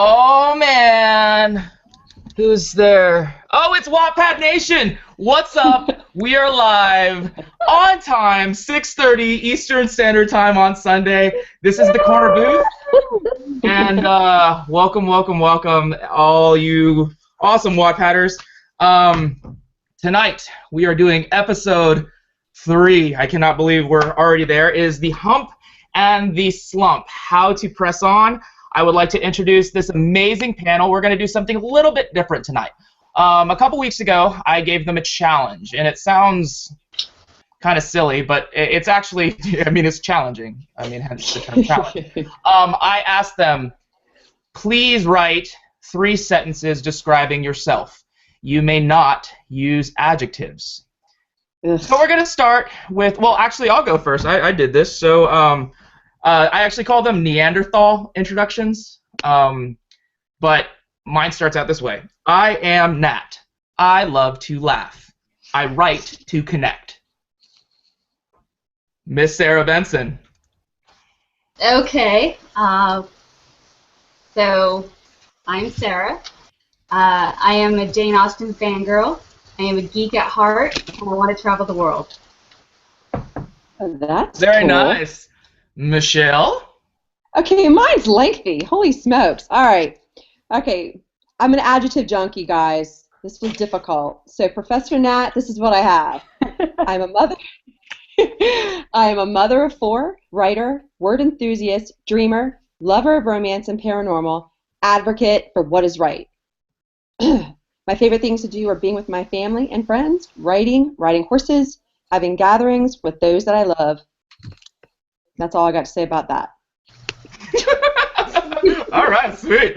Oh man, who's there? Oh, it's Wattpad Nation. What's up? We are live on time, 6:30 Eastern Standard Time on Sunday. This is the Corner Booth, and welcome, all you awesome Wattpadders. Tonight we are doing episode 3. I cannot believe we're already there. Is the Hump and the Slump? How to press on. I would like to introduce this amazing panel. We're going to do something a little bit different tonight. A couple weeks ago, I gave them a challenge, and it sounds kind of silly, but it's actually, I mean, it's challenging. I mean, hence the term challenge. I asked them, please write 3 sentences describing yourself. You may not use adjectives. Yes. So we're going to start with, well, actually, I'll go first. I did this. So I actually call them Neanderthal introductions, but mine starts out this way. I am Nat. I love to laugh. I write to connect. Miss Sarah Benson. Okay. So I'm Sarah. I am a Jane Austen fangirl. I am a geek at heart, and I want to travel the world. That's very cool. Nice. Michelle? Okay, mine's lengthy. Holy smokes. All right. Okay, I'm an adjective junkie, guys. This was difficult. So, Professor Nat, this is what I have. I'm a mother. I am a mother of 4, writer, word enthusiast, dreamer, lover of romance and paranormal, advocate for what is right. My favorite things to do are being with my family and friends, riding horses, having gatherings with those that I love. That's all I got to say about that. All right, sweet.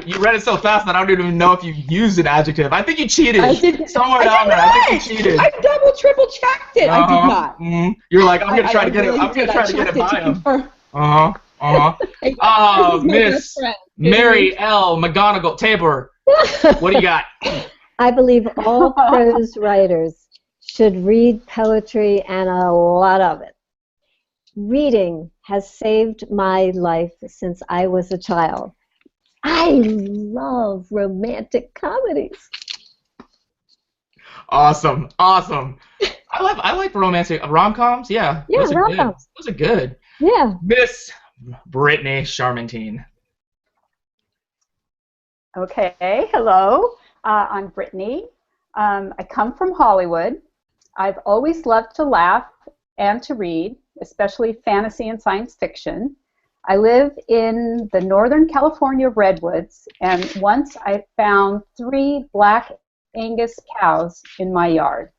You read it so fast that I don't even know if you used an adjective. I think you cheated. I did. Somewhere down there. I think you cheated. I double, triple checked it. I did not. Mm-hmm. You're like, I'm gonna try to get it. I'm gonna try to get it by him. Miss Mary L. McGonigal Tabor. What do you got? I believe all prose writers should read poetry and a lot of it. Reading has saved my life since I was a child. I love romantic comedies. Awesome. I like romantic rom-coms. Yeah. Yeah, rom-coms. Those are good. Yeah. Miss Brittanie Charmintine. Okay, hello. I'm Brittanie. I come from Hollywood. I've always loved to laugh and to read, especially fantasy and science fiction. I live in the Northern California redwoods, and once I found 3 black Angus cows in my yard.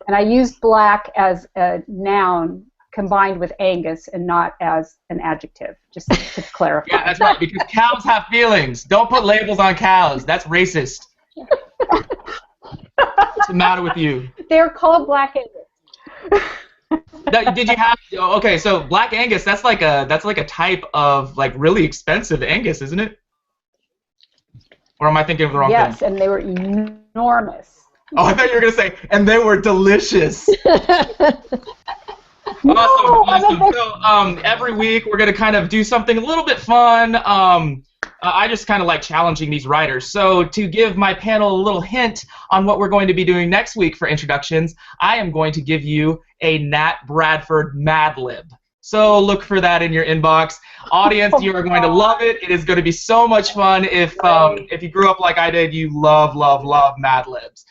And I used black as a noun combined with Angus and not as an adjective, just to clarify. Yeah, that's right, because cows have feelings. Don't put labels on cows. That's racist. What's the matter with you? They're called black Angus. Did you have? Okay, so black Angus. That's like a type of like really expensive Angus, isn't it? Or am I thinking of the wrong thing? Yes, and they were enormous. Oh, I thought you were gonna say, and they were delicious. Awesome. So every week we're gonna kind of do something a little bit fun. I just kind of like challenging these writers. So to give my panel a little hint on what we're going to be doing next week for introductions, I am going to give you a Nat Bradford Mad Lib. So look for that in your inbox. Audience, you are going to love it. It is going to be so much fun. If you grew up like I did, you love Mad Libs.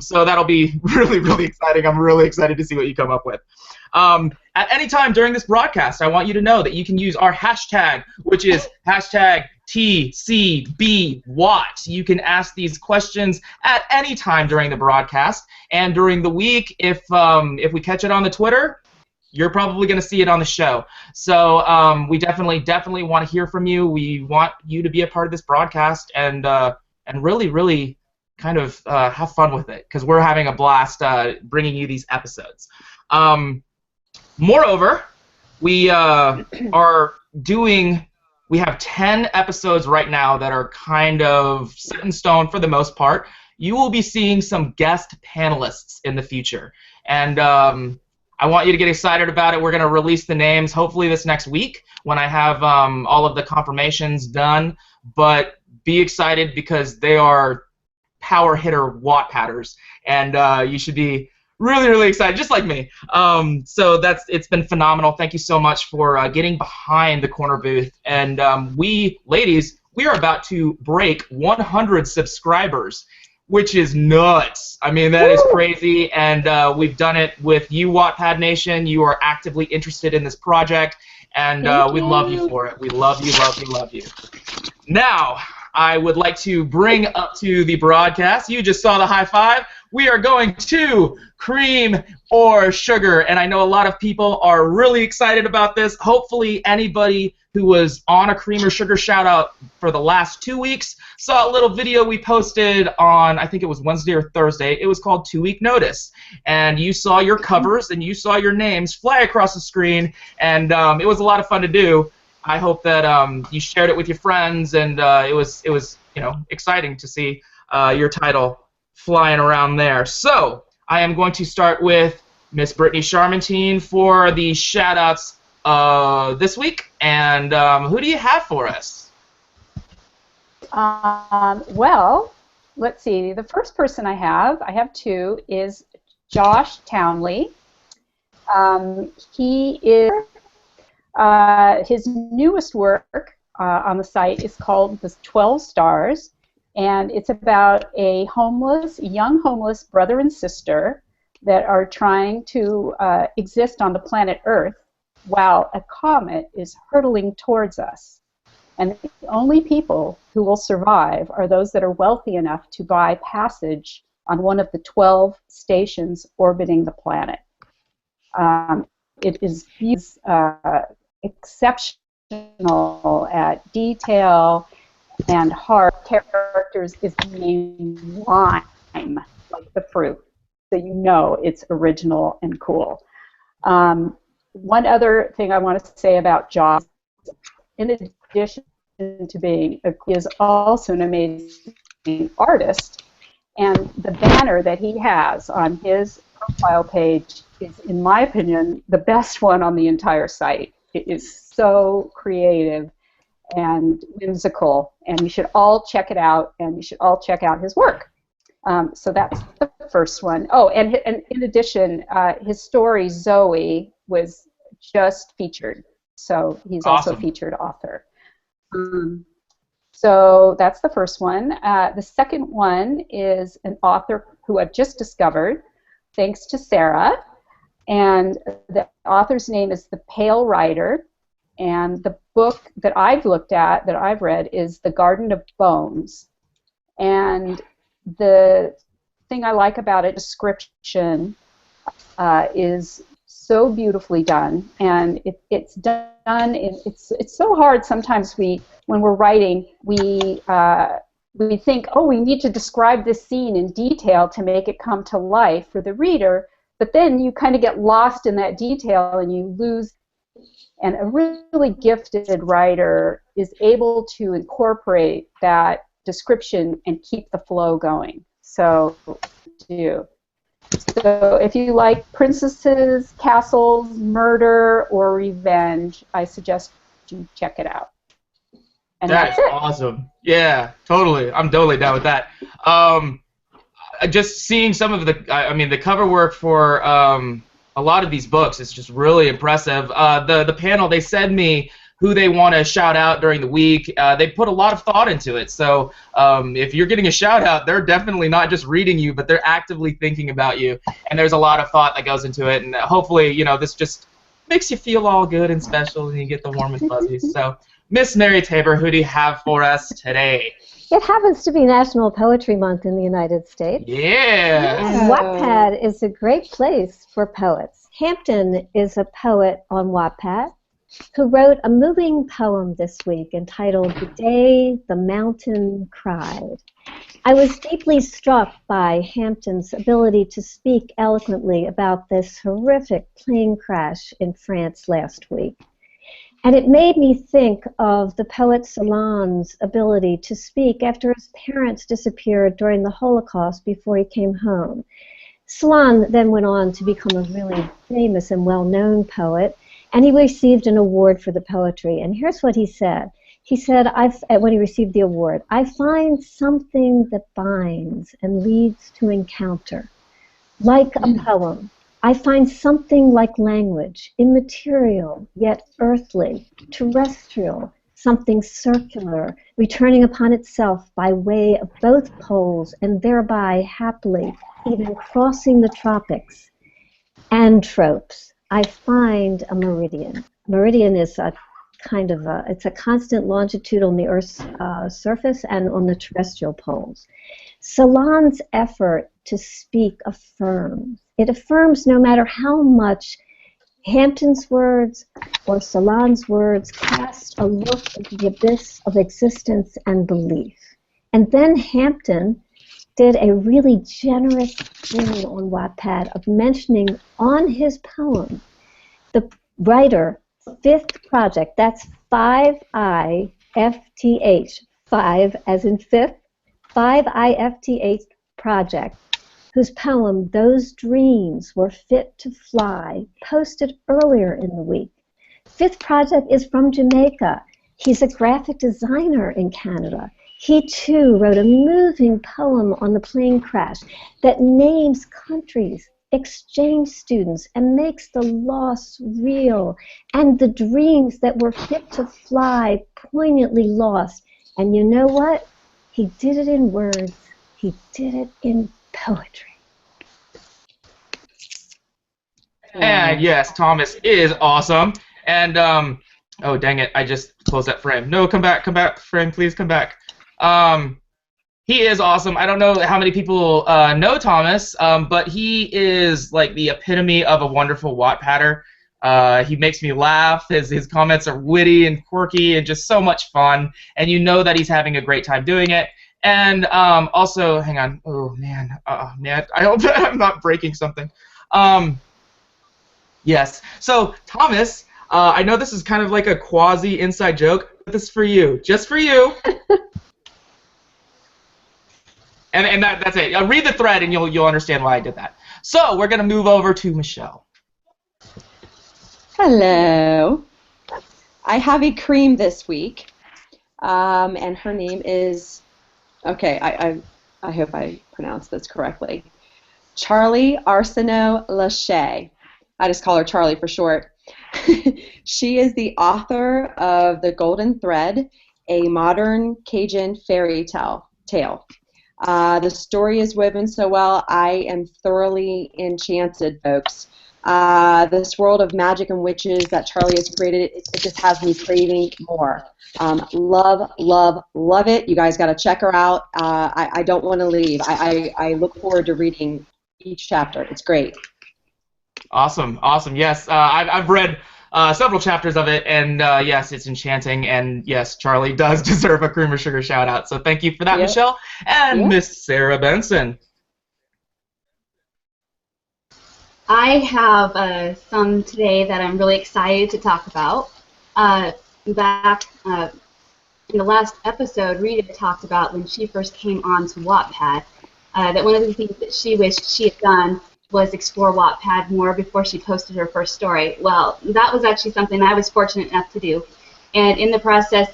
So that'll be really exciting. I'm really excited to see what you come up with. At any time during this broadcast, I want you to know that you can use our hashtag, which is hashtag TCBWatt. You can ask these questions at any time during the broadcast, and during the week, if we catch it on the Twitter, you're probably going to see it on the show. So we definitely want to hear from you. We want you to be a part of this broadcast and really kind of have fun with it, because we're having a blast bringing you these episodes. Moreover, we we have 10 episodes right now that are kind of set in stone for the most part. You will be seeing some guest panelists in the future. And I want you to get excited about it. We're going to release the names hopefully this next week when I have all of the confirmations done. But be excited because they are power hitter Wattpadders, and you should be really, really excited, just like me. So it's been phenomenal. Thank you so much for getting behind the corner booth. And we, ladies, we are about to break 100 subscribers, which is nuts. I mean, that is crazy, and we've done it with you, Wattpad Nation. You are actively interested in this project, and we love you for it. We love you, love you, love you. Now, I would like to bring up to the broadcast, you just saw the high five, we are going to cream or sugar, and I know a lot of people are really excited about this. Hopefully anybody who was on a cream or sugar shout out for the last 2 weeks saw a little video we posted on, I think it was Wednesday or Thursday. It was called 2 Week Notice, and you saw your covers and you saw your names fly across the screen, and it was a lot of fun to do. I hope that you shared it with your friends, and it was exciting to see your title flying around there. So I am going to start with Miss Brittanie Charmintine for the shout-outs this week, and who do you have for us? Well, let's see. The first person I have two, is Josh Townley. He is his newest work on the site is called The 12 Stars, and it's about a young homeless brother and sister that are trying to exist on the planet Earth while a comet is hurtling towards us. And the only people who will survive are those that are wealthy enough to buy passage on one of the 12 stations orbiting the planet. It is exceptional at detail and heart. Characters is named Lime, like the fruit, so you know it's original and cool. One other thing I want to say about Josh, in addition to being he is also an amazing artist, and the banner that he has on his profile page is, in my opinion, the best one on the entire site. It is so creative and whimsical, and you should all check it out, and you should all check out his work. So that's the first one. Oh, and in addition, his story, Zoe, was just featured. So he's Awesome. also a featured author. So that's the first one. The second one is an author who I've just discovered, thanks to Sarah. And the author's name is The Pale Rider. And the book that I've looked at, that I've read, is The Garden of Bones. And the thing I like about it, description, is so beautifully done, and it's done in, it's so hard sometimes when we're writing we think, oh, we need to describe this scene in detail to make it come to life for the reader, but then you kind of get lost in that detail and you lose. And a really gifted writer is able to incorporate that description and keep the flow going. So if you like princesses, castles, murder, or revenge, I suggest you check it out. And that's it. Awesome. Yeah, totally. I'm totally down with that. Just seeing some of the cover work for a lot of these books is just really impressive. The panel, they send me who they want to shout out during the week. They put a lot of thought into it. So if you're getting a shout out, they're definitely not just reading you, but they're actively thinking about you. And there's a lot of thought that goes into it. And hopefully, this just makes you feel all good and special, and you get the warm and fuzzies. So, Miss Mary Tabor, who do you have for us today? It happens to be National Poetry Month in the United States. Yeah. And Wattpad is a great place for poets. Hampton is a poet on Wattpad who wrote a moving poem this week entitled The Day the Mountain Cried. I was deeply struck by Hampton's ability to speak eloquently about this horrific plane crash in France last week. And it made me think of the poet Salan's ability to speak after his parents disappeared during the Holocaust before he came home. Salon then went on to become a really famous and well-known poet, and he received an award for the poetry. And here's what he said. He said, when he received the award, "I find something that binds and leads to encounter. Like a poem, I find something like language, immaterial, yet earthly, terrestrial, something circular, returning upon itself by way of both poles, and thereby, happily, even crossing the tropics. And tropes, I find a meridian." Meridian is a kind of it's a constant longitude on the Earth's surface and on the terrestrial poles. Salon's effort to speak affirms. It affirms no matter how much Hampton's words or Salon's words cast a look into the abyss of existence and belief. And then Hampton did a really generous thing on Wattpad of mentioning on his poem the writer fifth project, that's 5IFTH, 5 as in fifth, 5IFTH project, whose poem, "Those Dreams Were Fit to Fly," posted earlier in the week. Fifth project is from Jamaica. He's a graphic designer in Canada. He too wrote a moving poem on the plane crash that names countries, exchange students, and makes the loss real, and the dreams that were fit to fly poignantly lost. And you know what? He did it in words. He did it in poetry. And yes, Thomas is awesome. And oh dang it, I just closed that frame. No, come back, frame, please come back. He is awesome. I don't know how many people know Thomas, but he is like the epitome of a wonderful Wattpadder. He makes me laugh. His comments are witty and quirky and just so much fun. And you know that he's having a great time doing it. And also, hang on. Oh, man. Man, I hope that I'm not breaking something. Yes. So, Thomas, I know this is kind of like a quasi-inside joke, but this is for you. Just for you. And that's it. Read the thread and you'll understand why I did that. So we're going to move over to Michelle. Hello. I have a cream this week, and her name is, okay, I hope I pronounced this correctly, Charlie Arsenault Lachey. I just call her Charlie for short. She is the author of The Golden Thread, a modern Cajun fairy tale. The story is woven so well, I am thoroughly enchanted, folks. This world of magic and witches that Charlie has created, it just has me craving more. Love, love, love it. You guys got to check her out. I don't want to leave. I look forward to reading each chapter. It's great. Awesome, awesome. Yes, I've read several chapters of it, and yes, it's enchanting, and yes, Charlie does deserve a cream or sugar shout out. So thank you for that, Michelle. And Miss Sarah Benson. I have some today that I'm really excited to talk about. Back in the last episode, Rita talked about when she first came on to Wattpad, that one of the things that she wished she had done was explore Wattpad more before she posted her first story. Well, that was actually something I was fortunate enough to do, and in the process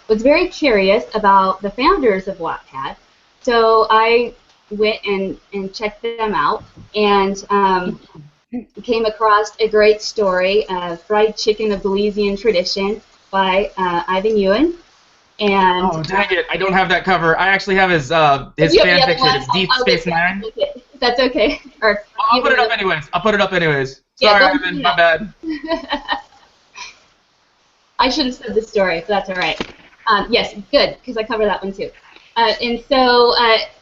was very curious about the founders of Wattpad. So I went and checked them out, and came across a great story, Fried Chicken of Belizean Tradition by Ivan Ewan. And oh, dang it, I don't have that cover. I actually have his fan fiction. It's Deep Space Nine. That's okay. Or I'll put it up anyways. Sorry, Ivan, my bad. I should have said the story, so that's all right. Yes, good, because I covered that one too. And so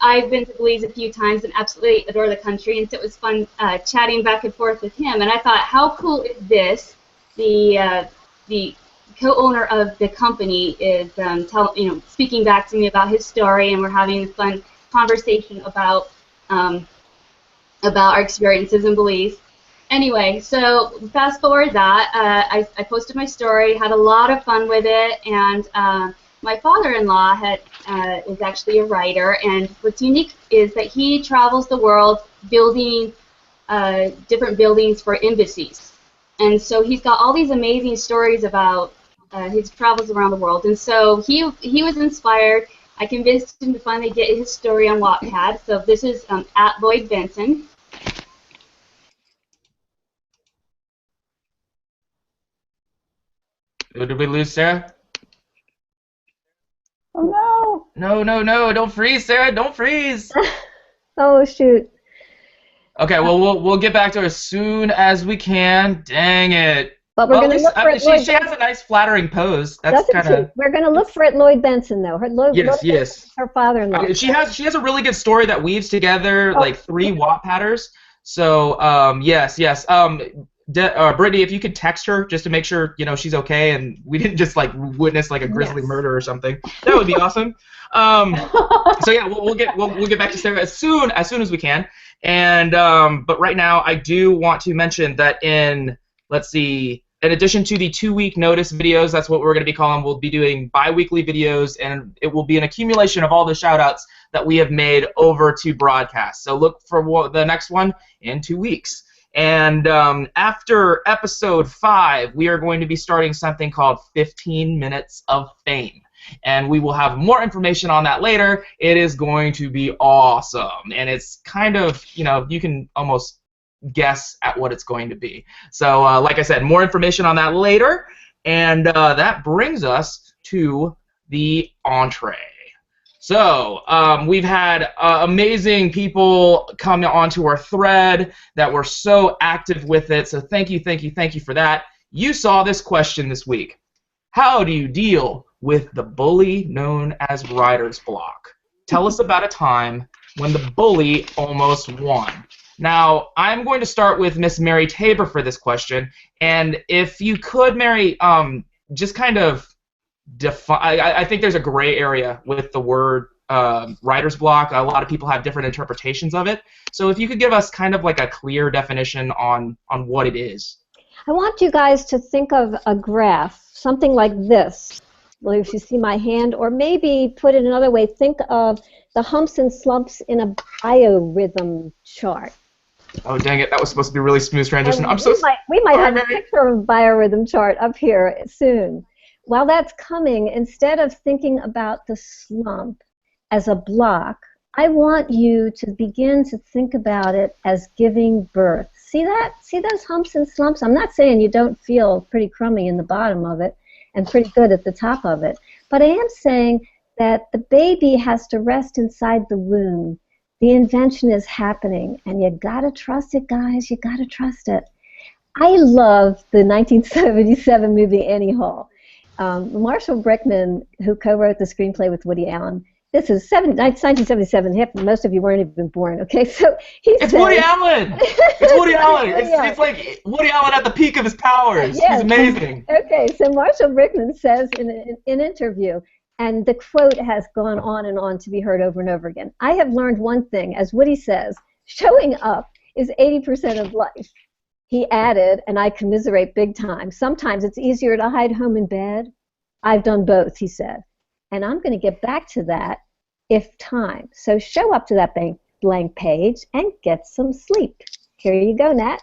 I've been to Belize a few times and absolutely adore the country, and so it was fun chatting back and forth with him. And I thought, how cool is this? The co-owner of the company is speaking back to me about his story, and we're having a fun conversation about our experiences in Belize. Anyway, so fast forward that, I posted my story, had a lot of fun with it, and my father-in-law is actually a writer, and what's unique is that he travels the world building different buildings for embassies. And so he's got all these amazing stories about his travels around the world. And so he was inspired. I convinced him to finally get his story on Wattpad. So this is at Lloyd Benson. Did we lose Sarah? Oh no! No, don't freeze, Sarah, don't freeze. Oh, shoot. Okay, well, we'll get back to her as soon as we can. Dang it. But we're going to look for it. She has a nice flattering pose. That's kind of. We're going to look for it, Lloyd Benson, though. Yes. Her father-in-law. She has a really good story that weaves together like 3 Wattpadders. So yes. Brittanie, if you could text her just to make sure she's okay and we didn't just like witness like a grisly murder or something, that would be awesome. So yeah, we'll get back to Sarah as soon as we can. And but right now I do want to mention that in addition to the 2-week notice videos, that's what we're going to be calling. We'll be doing bi-weekly videos, and it will be an accumulation of all the shout-outs that we have made over to broadcast. So look for the next one in 2 weeks. And after episode 5, we are going to be starting something called 15 Minutes of Fame. And we will have more information on that later. It is going to be awesome. And it's kind of, you can almost guess at what it's going to be. So, like I said, more information on that later. And that brings us to the entree. So, we've had amazing people come onto our thread that were so active with it. So thank you for that. You saw this question this week. How do you deal with the bully known as writer's block? Tell us about a time when the bully almost won. Now, I'm going to start with Miss Mary Tabor for this question. And if you could, Mary, just kind of define. I think there's a gray area with the word writer's block. A lot of people have different interpretations of it. So if you could give us kind of like a clear definition on what it is. I want you guys to think of a graph, something like this. Well, if you see my hand, or maybe put it another way, think of the humps and slumps in a biorhythm chart. Oh, dang it. That was supposed to be a really smooth transition. We might have a picture of a biorhythm chart up here soon. While that's coming, instead of thinking about the slump as a block, I want you to begin to think about it as giving birth. See that? See those humps and slumps? I'm not saying you don't feel pretty crummy in the bottom of it and pretty good at the top of it, but I am saying that the baby has to rest inside the womb. The invention is happening, and you gotta trust it, guys. You gotta trust it. I love the 1977 movie Annie Hall. Marshall Brickman, who co-wrote the screenplay with Woody Allen. This is 1977. Most of you weren't even born. Okay, so it's Woody Allen. It's Woody Allen. It's like Woody Allen at the peak of his powers. Yes. He's amazing. Okay, so Marshall Brickman says in an interview, and the quote has gone on and on to be heard over and over again. I have learned one thing, as Woody says, showing up is 80% of life. He added, and I commiserate big time, sometimes it's easier to hide home in bed. I've done both, he said. And I'm going to get back to that if time. So show up to that blank page and get some sleep. Here you go, Nat.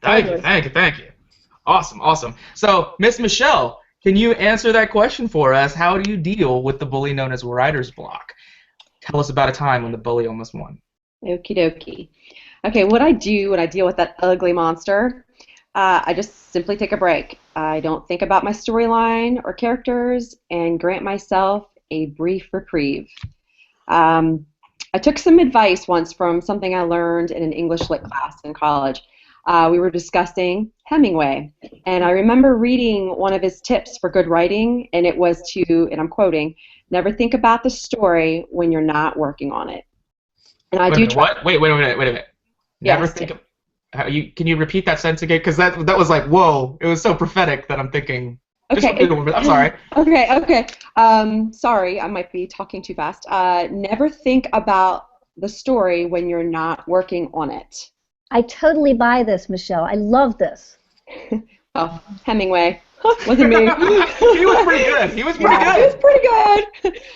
Thank you. Awesome. So, Miss Michelle, can you answer that question for us? How do you deal with the bully known as writer's block? Tell us about a time when the bully almost won. Okie dokie. Okay, what I do when I deal with that ugly monster, I just simply take a break. I don't think about my storyline or characters and grant myself a brief reprieve. I took some advice once from something I learned in an English lit class in college. We were discussing Hemingway, and I remember reading one of his tips for good writing, and it was to, and I'm quoting, never think about the story when you're not working on it. And I do try. What? Wait a minute. Never think of. Can you repeat that sentence again? Because that was like, whoa! It was so prophetic that I'm thinking. Okay. I'm sorry. Okay. Sorry, I might be talking too fast. Never think about the story when you're not working on it. I totally buy this, Michelle. I love this. Oh, Hemingway. Wasn't me. He was pretty good. He was pretty Yeah, good. it was pretty good.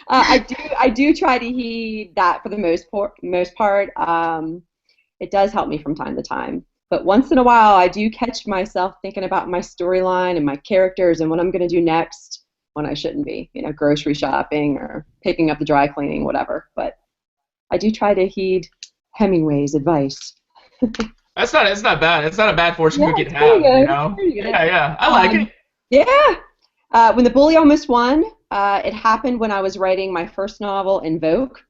I do try to heed that for the most part. It does help me from time to time. But once in a while, I do catch myself thinking about my storyline and my characters and what I'm going to do next when I shouldn't be, grocery shopping or picking up the dry cleaning, whatever. But I do try to heed Hemingway's advice. It's not bad. It's not a bad fortune Yeah, you it's could have, pretty you good. know? Pretty good. Yeah, I like it. Yeah. When the bully almost won, it happened when I was writing my first novel, Invoke.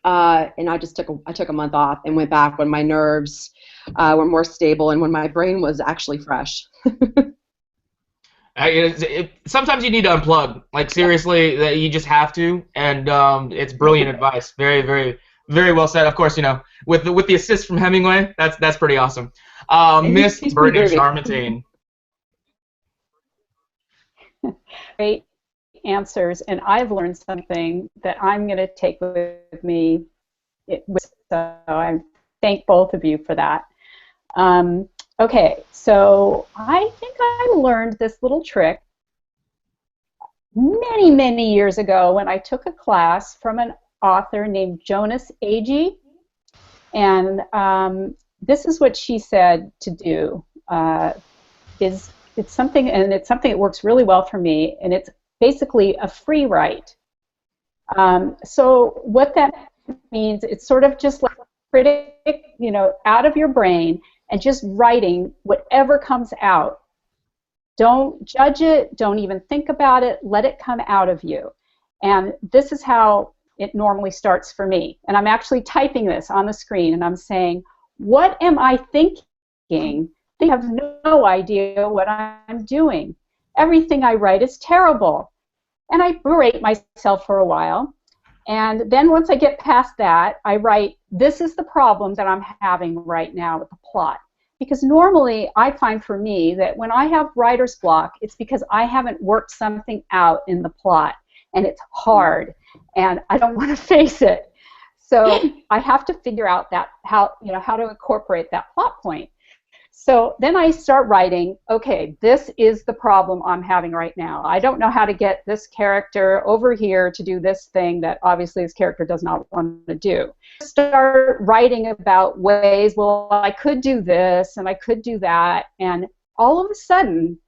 And I took a month off and went back when my nerves were more stable and when my brain was actually fresh. Sometimes you need to unplug. Like, seriously, that you just have to, and it's brilliant advice. Very, very, very well said. Of course, with the assist from Hemingway, that's pretty awesome. Miss Brittanie Charmintine. Great answers, and I've learned something that I'm going to take with me. So I thank both of you for that. Okay, so I think I learned this little trick many, many years ago when I took a class from an author named Jonas Agee, and this is what she said to do. It's something that works really well for me, and it's basically a free write. So what that means, it's sort of just like critic, out of your brain and just writing whatever comes out. Don't judge it, don't even think about it, let it come out of you. And this is how it normally starts for me. And I'm actually typing this on the screen and I'm saying, what am I thinking? I have no idea what I'm doing. Everything I write is terrible. And I berate myself for a while. And then once I get past that, I write, this is the problem that I'm having right now with the plot. Because normally I find for me that when I have writer's block, it's because I haven't worked something out in the plot. And it's hard. And I don't want to face it. So I have to figure out how to incorporate that plot point. So then I start writing, okay, this is the problem I'm having right now. I don't know how to get this character over here to do this thing that obviously this character does not want to do. Start writing about ways, well, I could do this and I could do that, and all of a sudden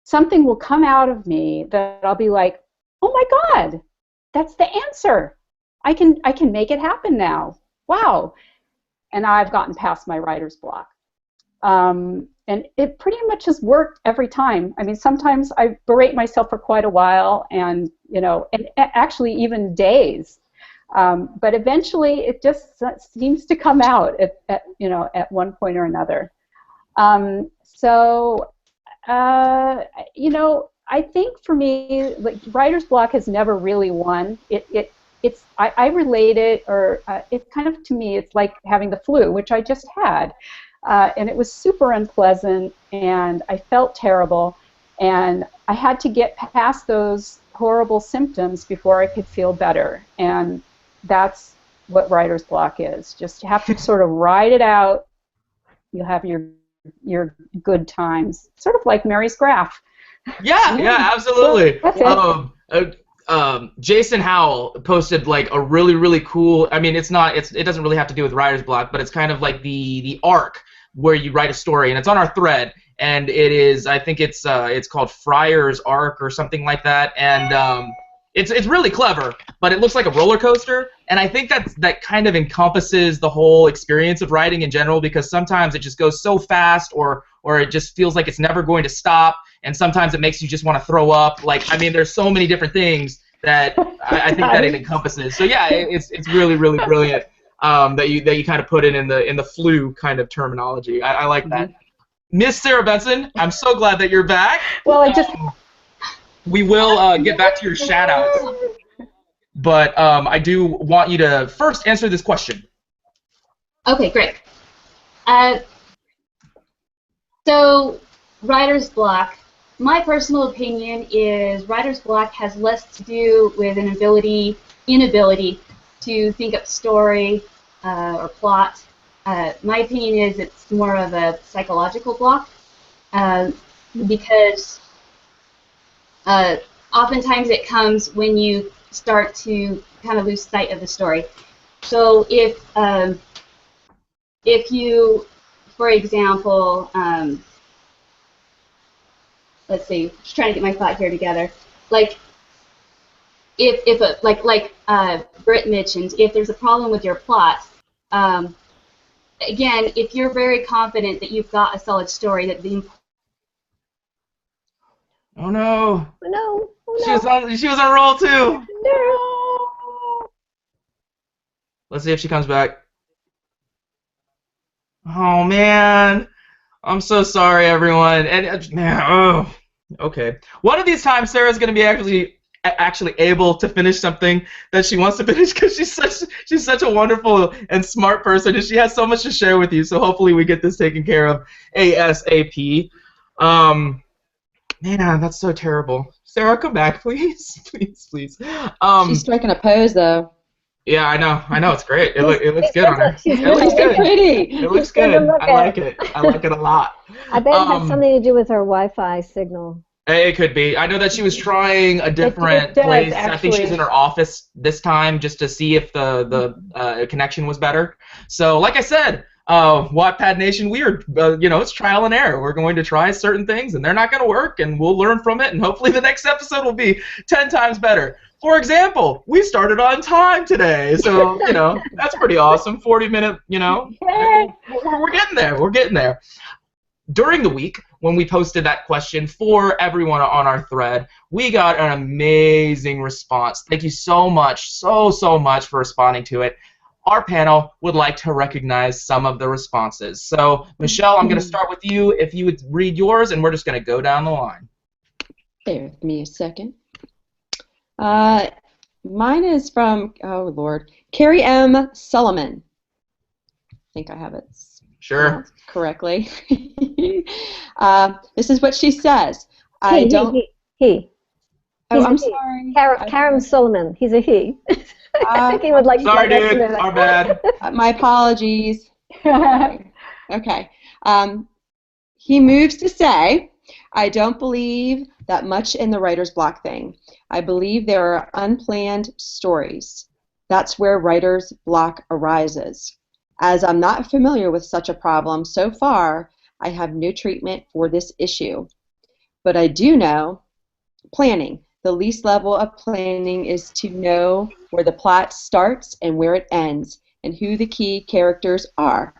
something will come out of me that I'll be like, oh my God, that's the answer. I can make it happen now. Wow. And I've gotten past my writer's block. And it pretty much has worked every time. I mean, sometimes I berate myself for quite a while, and and actually even days. But eventually, it just seems to come out at one point or another. I think for me, like, writer's block has never really won. I relate it, or it's kind of, to me, it's like having the flu, which I just had. And it was super unpleasant, and I felt terrible, and I had to get past those horrible symptoms before I could feel better, and that's what writer's block is. Just you have to sort of ride it out. You'll have your good times, sort of like Mary's graph. Yeah, absolutely. So that's it. Jason Howell posted like a really, really cool. I mean, it doesn't really have to do with writer's block, but it's kind of like the arc where you write a story, and it's on our thread, and it is, I think it's called Friar's Arc or something like that, and it's really clever, but it looks like a roller coaster, and I think that kind of encompasses the whole experience of writing in general, because sometimes it just goes so fast, or it just feels like it's never going to stop, and sometimes it makes you just want to throw up. Like, I mean, there's so many different things that I think that it encompasses. So yeah, it's really, really brilliant. That you kind of put it in the flu kind of terminology. I like that. Miss Sarah Benson, I'm so glad that you're back. Well, we will get back to your shout-outs, but I do want you to first answer this question. Okay, great. So, writer's block. My personal opinion is writer's block has less to do with an inability to think up story or plot. My opinion is it's more of a psychological block, because oftentimes it comes when you start to kind of lose sight of the story. So if you, for example, let's see, just trying to get my thought here together. Like, like Britt mentioned, if there's a problem with your plot, again, if you're very confident that you've got a solid story, that the Oh no! Oh, no. Oh, no. She was on roll too. No. Let's see if she comes back. Oh man, I'm so sorry, everyone. And man, oh, okay. One of these times, Sarah's gonna be actually able to finish something that she wants to finish because she's such a wonderful and smart person, and she has so much to share with you. So hopefully we get this taken care of ASAP. Man, that's so terrible. Sarah, come back, please, please, please. She's striking a pose though. Yeah, I know, it's great. It looks good on her. It looks She's so good. pretty. It looks good. I like it. I like it a lot. I bet it has something to do with her Wi-Fi signal. It could be. I know that she was trying a different it does, place. actually. I think she's in her office this time just to see if the connection was better. So, like I said, Wattpad Nation, we are, it's trial and error. We're going to try certain things, and they're not going to work, and we'll learn from it, and hopefully the next episode will be 10 times better. For example, we started on time today, so, that's pretty awesome. 40-minute, we're getting there. We're getting there. During the week, when we posted that question for everyone on our thread, we got an amazing response. Thank you so much, so much for responding to it. Our panel would like to recognize some of the responses. So, Michelle, I'm going to start with you. If you would read yours, and we're just going to go down the line. Bear with me a second. Mine is from, oh Lord, Carrie M. Solomon. I think I have it Sure. correctly. This is what she says. He. Oh, I'm he. sorry. Karim Solomon. He's a he. I think he would like Sorry, to dude. Our bad. My apologies. Okay. He moves to say, I don't believe that much in the writer's block thing. I believe there are unplanned stories. That's where writer's block arises. As I'm not familiar with such a problem so far, I have no treatment for this issue. But I do know planning. The least level of planning is to know where the plot starts and where it ends, and who the key characters are.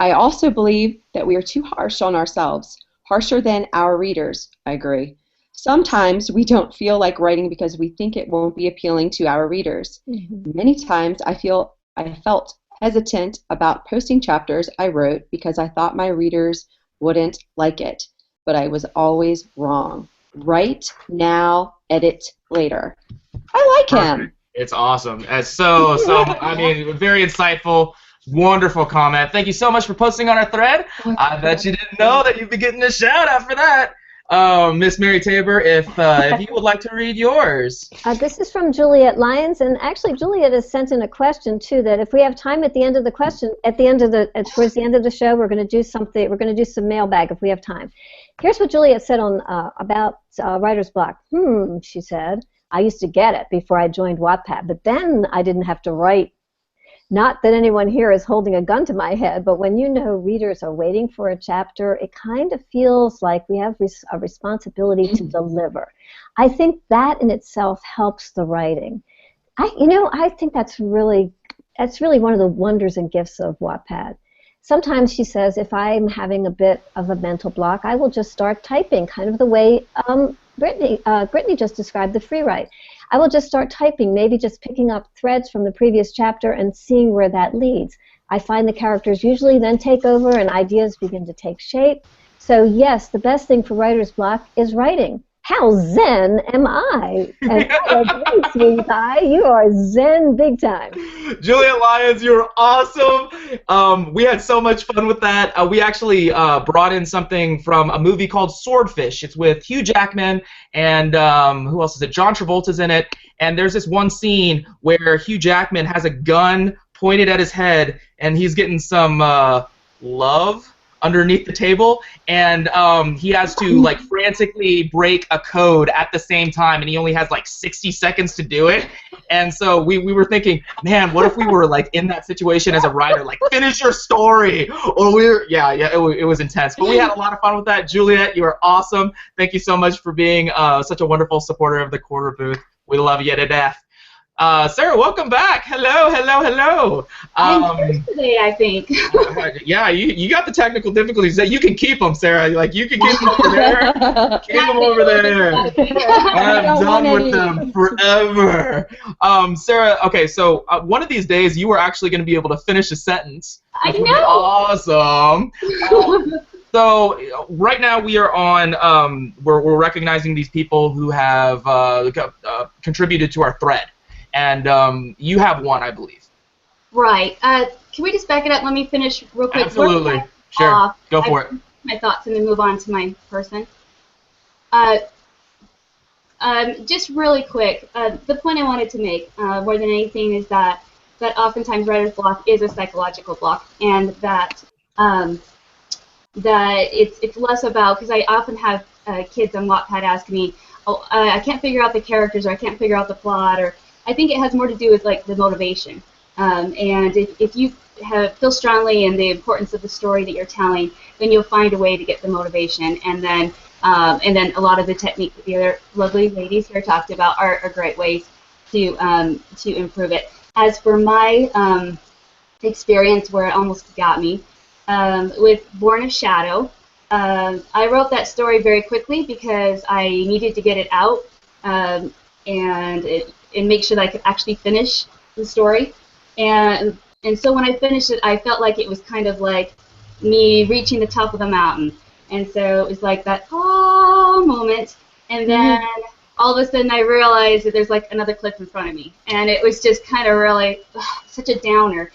I also believe that we are too harsh on ourselves, harsher than our readers. I agree. Sometimes we don't feel like writing because we think it won't be appealing to our readers. Mm-hmm. Many times I felt hesitant about posting chapters I wrote because I thought my readers wouldn't like it, but I was always wrong. Write now, edit later. I like him. It's awesome. It's so I mean, very insightful, wonderful comment. Thank you so much for posting on our thread. I bet you didn't know that you'd be getting a shout out for that. Miss Mary Tabor, if you would like to read yours. This is from Juliet Lyons, and actually Juliet has sent in a question too. That if we have time at the end of the question, towards the end of the show, we're going to do something. We're going to do some mailbag if we have time. Here's what Juliet said on about writer's block. She said, I used to get it before I joined Wattpad, but then I didn't have to write. Not that anyone here is holding a gun to my head, but when you know readers are waiting for a chapter, it kind of feels like we have a responsibility to deliver. I think that in itself helps the writing. I think that's really one of the wonders and gifts of Wattpad. Sometimes she says, if I'm having a bit of a mental block, I will just start typing, kind of the way Brittanie just described the free write. I will just start typing, maybe just picking up threads from the previous chapter and seeing where that leads. I find the characters usually then take over and ideas begin to take shape. So yes, the best thing for writer's block is writing. How zen am I? And I agree, sweetie pie. You are zen big time. Juliet Lyons, you're awesome. We had so much fun with that. We actually brought in something from a movie called Swordfish. It's with Hugh Jackman and who else is it? John Travolta's in it. And there's this one scene where Hugh Jackman has a gun pointed at his head, and he's getting some love underneath the table, and he has to like frantically break a code at the same time, and he only has like 60 seconds to do it. And so we were thinking, man, what if we were like in that situation as a writer, like finish your story, or it was intense. But we had a lot of fun with that. Juliet, you are awesome. Thank you so much for being such a wonderful supporter of the Quarter Booth. We love you to death. Sarah, welcome back. Hello, hello, hello. I'm first today, I think. Yeah, you got the technical difficulties. You can keep them, Sarah. Like, you can keep them over there. Keep them over there. I'm done with them forever. Sarah, okay, so one of these days you are actually going to be able to finish a sentence. I know. Awesome. So right now we are on, we're recognizing these people who have contributed to our thread. And you have one, I believe. Right. Can we just back it up? Let me finish real quick. Absolutely. Sure. Go for it. My thoughts and then move on to my person. Just really quick, the point I wanted to make more than anything is that oftentimes writer's block is a psychological block, and that it's less about, because I often have kids on Wattpad ask me, oh, I can't figure out the characters, or I can't figure out the plot, or I think it has more to do with like the motivation. And if you feel strongly in the importance of the story that you're telling, then you'll find a way to get the motivation. And then a lot of the technique that the other lovely ladies here talked about are great ways to improve it. As for my experience where it almost got me, with Born a Shadow, I wrote that story very quickly because I needed to get it out and make sure that I could actually finish the story. And so when I finished it, I felt like it was kind of like me reaching the top of the mountain. And so it was like that moment. And then all of a sudden I realized that there's like another cliff in front of me. And it was just kind of really such a downer.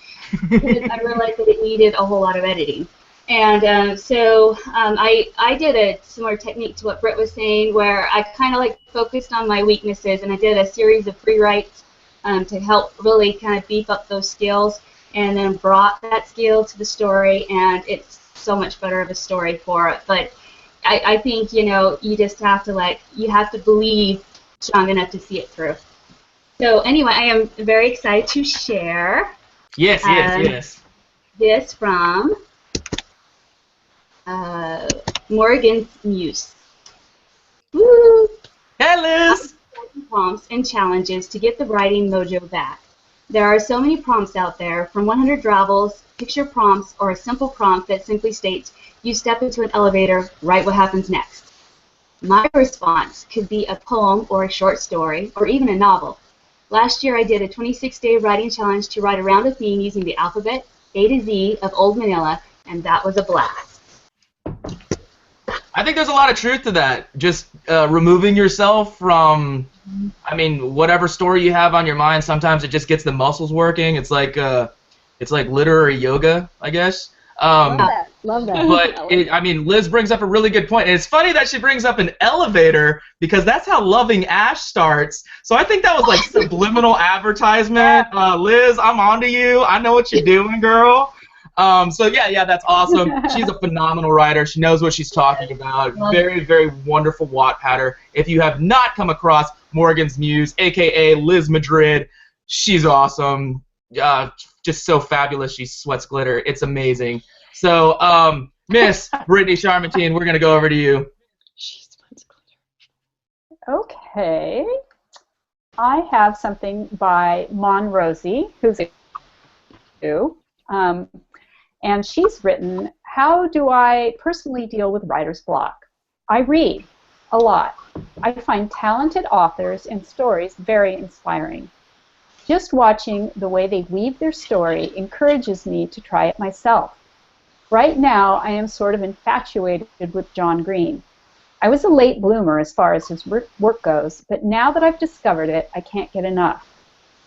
I realized that it needed a whole lot of editing. And so I did a similar technique to what Britt was saying, where I kind of like focused on my weaknesses, and I did a series of free writes to help really kind of beef up those skills, and then brought that skill to the story, and it's so much better of a story for it. But I think, you know, you just have to you have to believe strong enough to see it through. So anyway, I am very excited to share. Yes. This from Morgan's Muse. Woo! Hey, Liz! Prompts and challenges to get the writing mojo back. There are so many prompts out there, from 100 gravels, picture prompts, or a simple prompt that simply states, you step into an elevator, write what happens next. My response could be a poem or a short story, or even a novel. Last year I did a 26-day writing challenge to write around a theme using the alphabet, A to Z of Old Manila, and that was a blast. I think there's a lot of truth to that. Just removing yourself from, I mean, whatever story you have on your mind. Sometimes it just gets the muscles working. It's like literary yoga, I guess. Love that. But I mean, Liz brings up a really good point, and it's funny that she brings up an elevator because that's how Loving Ash starts. So I think that was like subliminal advertisement. Liz, I'm onto you. I know what you're doing, girl. So yeah, that's awesome. She's a phenomenal writer. She knows what she's talking about. Very, very wonderful Wattpadder. If you have not come across Morgan's Muse, aka Liz Madrid, she's awesome. Just so fabulous. She sweats glitter. It's amazing. So, Miss Brittanie Charmintine, we're gonna go over to you. She sweats glitter. Okay. I have something by Mon Rosie, who's and she's written, how do I personally deal with writer's block? I read a lot. I find talented authors and stories very inspiring. Just watching the way they weave their story encourages me to try it myself. Right now, I am sort of infatuated with John Green. I was a late bloomer as far as his work goes, but now that I've discovered it, I can't get enough.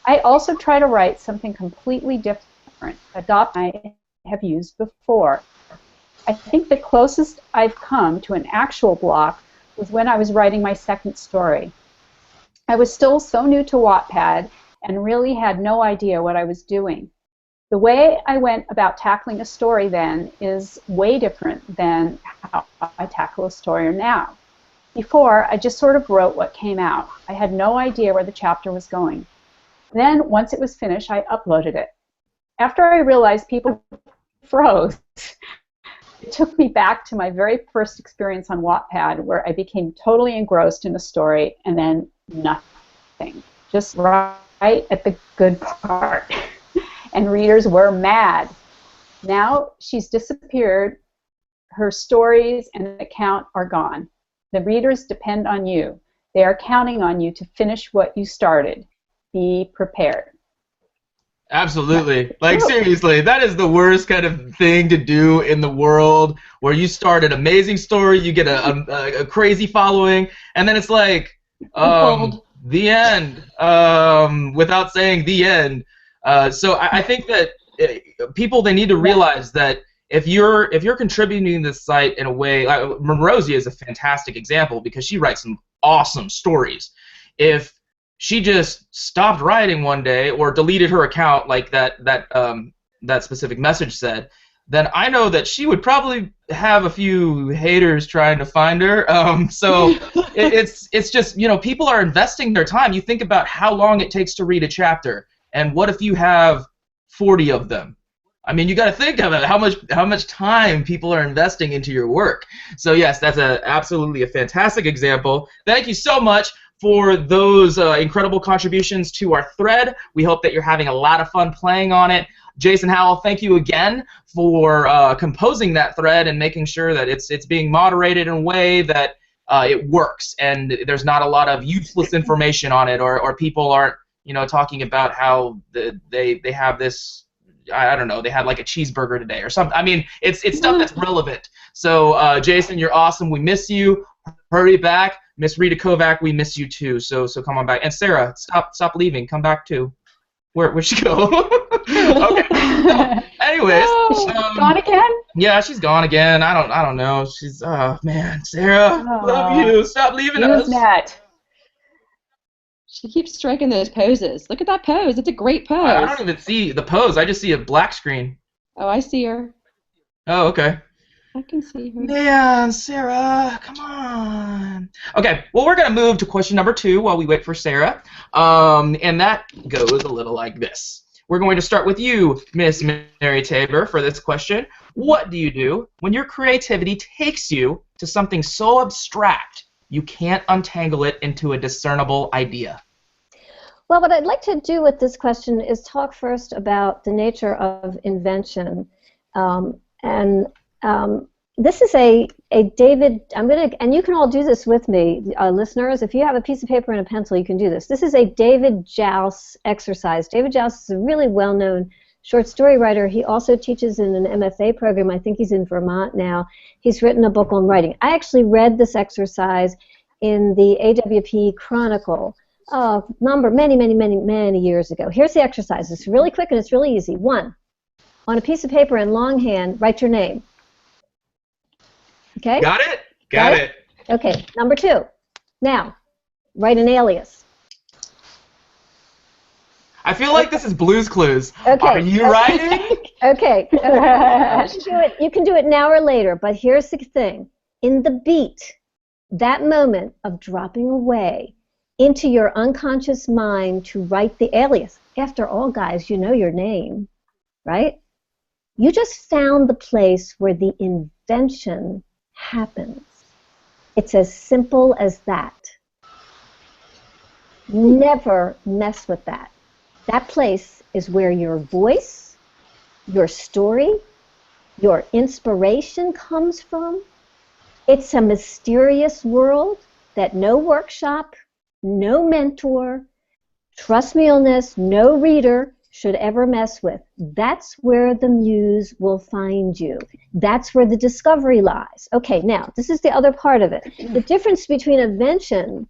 I also try to write something completely different, adopt I have used before. I think the closest I've come to an actual block was when I was writing my second story. I was still so new to Wattpad and really had no idea what I was doing. The way I went about tackling a story then is way different than how I tackle a story now. Before, I just sort of wrote what came out. I had no idea where the chapter was going. Then, once it was finished, I uploaded it. After I realized people froze, it took me back to my very first experience on Wattpad, where I became totally engrossed in a story and then nothing. Just right at the good part. And readers were mad. Now she's disappeared. Her stories and account are gone. The readers depend on you. They are counting on you to finish what you started. Be prepared. Absolutely. Like, seriously, that is the worst kind of thing to do in the world, where you start an amazing story, you get a crazy following, and then it's like, the end, without saying the end. So I think that people, they need to realize that if you're contributing to the site in a way, Rosie is a fantastic example because she writes some awesome stories. If she just stopped writing one day or deleted her account like that specific message said, then I know that she would probably have a few haters trying to find her. So it's just, you know, people are investing their time. You think about how long it takes to read a chapter, and what if you have 40 of them? I mean, you got to think of it, how much time people are investing into your work. So yes, that's absolutely a fantastic example. Thank you so much for those incredible contributions to our thread. We hope that you're having a lot of fun playing on it. Jason Howell, thank you again for composing that thread and making sure that it's being moderated in a way that it works and there's not a lot of useless information on it, or people aren't, you know, talking about how they have this, I don't know, they had like a cheeseburger today or something. I mean, it's stuff that's relevant. So Jason, you're awesome. We miss you. Hurry back. Miss Rita Kovach, we miss you too. So come on back. And Sarah, stop leaving. Come back too. Where'd she go? Okay. So, anyways, Is she gone again? Yeah, she's gone again. I don't know. She's man, Sarah, love you. Stop leaving us. Nat. She keeps striking those poses. Look at that pose. It's a great pose. I don't even see the pose. I just see a black screen. Oh, I see her. Oh, okay. I can see her. Man, Sarah, come on. Okay, well, we're going to move to question number 2 while we wait for Sarah. And that goes a little like this. We're going to start with you, Miss Mary Tabor, for this question. What do you do when your creativity takes you to something so abstract you can't untangle it into a discernible idea? Well, what I'd like to do with this question is talk first about the nature of invention. This is a David, and you can all do this with me, listeners. If you have a piece of paper and a pencil, you can do this. This is a David Jouse exercise. David Jouse is a really well-known short story writer. He also teaches in an MFA program. I think he's in Vermont now. He's written a book on writing. I actually read this exercise in the AWP Chronicle many years ago. Here's the exercise. It's really quick and it's really easy. 1, on a piece of paper in longhand, write your name. Okay? Got it? Got it. Okay, number 2. Now, write an alias. I feel like this is Blue's Clues. Okay. Are you writing? Okay. You can do it now or later, but here's the thing. In the beat, that moment of dropping away into your unconscious mind to write the alias. After all, guys, you know your name, right? You just found the place where the invention happens. It's as simple as that. Never mess with that. That place is where your voice, your story, your inspiration comes from. It's a mysterious world that no workshop, no mentor, trust me on this, no reader should ever mess with. That's where the muse will find you. That's where the discovery lies. Okay, now, this is the other part of it. The difference between invention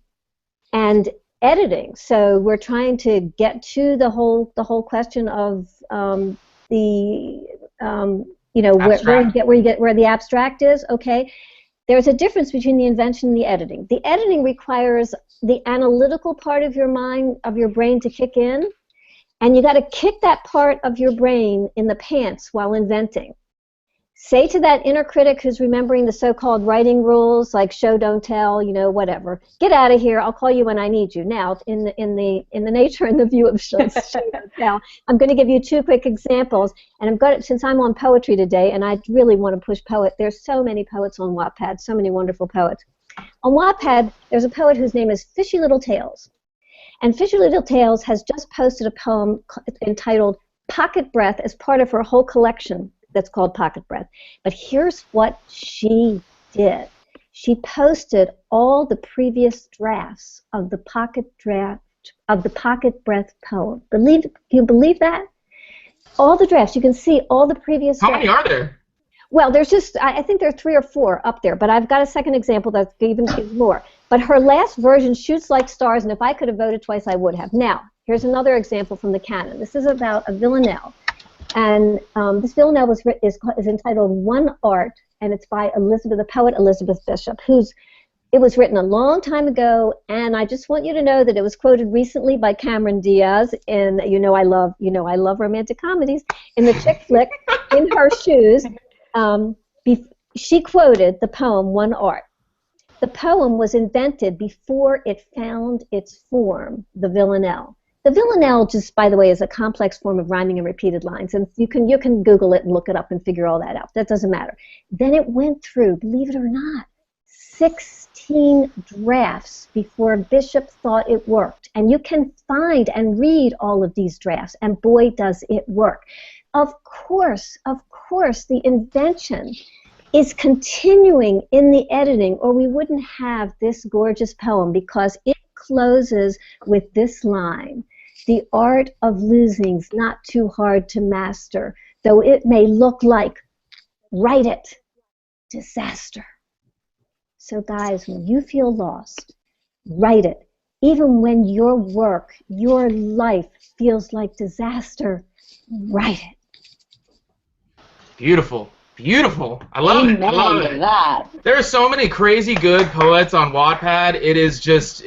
and editing. So we're trying to get to the whole question of where the abstract is. Okay, there's a difference between the invention and the editing. The editing requires the analytical part of your mind, of your brain, to kick in, And you got to kick that part of your brain in the pants while inventing. Say to that inner critic who's remembering the so-called writing rules, like show, don't tell, you know, whatever. Get out of here. I'll call you when I need you. Now, in the nature and the view of show, don't tell, I'm going to give you 2 quick examples. And since I'm on poetry today, and I really want to push poet. There's so many poets on Wattpad, so many wonderful poets. On Wattpad, there's a poet whose name is Fishy Little Tales. And Fishy Little Tales has just posted a poem entitled Pocket Breath as part of her whole collection that's called Pocket Breath. But here's what she did. She posted all the previous drafts of the Pocket Breath poem. Can you believe that? All the drafts. You can see all the previous drafts. How many are there? Well, there's just, I think there are 3 or 4 up there, but I've got a second example that's even more. But her last version shoots like stars, and if I could have voted twice, I would have. Now, here's another example from the canon. This is about a villanelle. And this villanelle is entitled One Art, and it's by the poet Elizabeth Bishop, it was written a long time ago, and I just want you to know that it was quoted recently by Cameron Diaz in I love romantic comedies, in the chick flick In Her Shoes. She quoted the poem One Art. The poem was invented before it found its form, the villanelle. The villanelle, just by the way, is a complex form of rhyming and repeated lines, and you can Google it and look it up and figure all that out. That doesn't matter. Then it went through, believe it or not, 16 drafts before Bishop thought it worked. And you can find and read all of these drafts, and boy, does it work. Of course, the invention is continuing in the editing, or we wouldn't have this gorgeous poem, because it closes with this line: the art of losing's not too hard to master, though it may look like, write it, disaster. So guys, when you feel lost, write it. Even when your work, your life feels like disaster, write it. Beautiful. Beautiful. I love it. I love it. That. There are so many crazy good poets on Wattpad. It is just,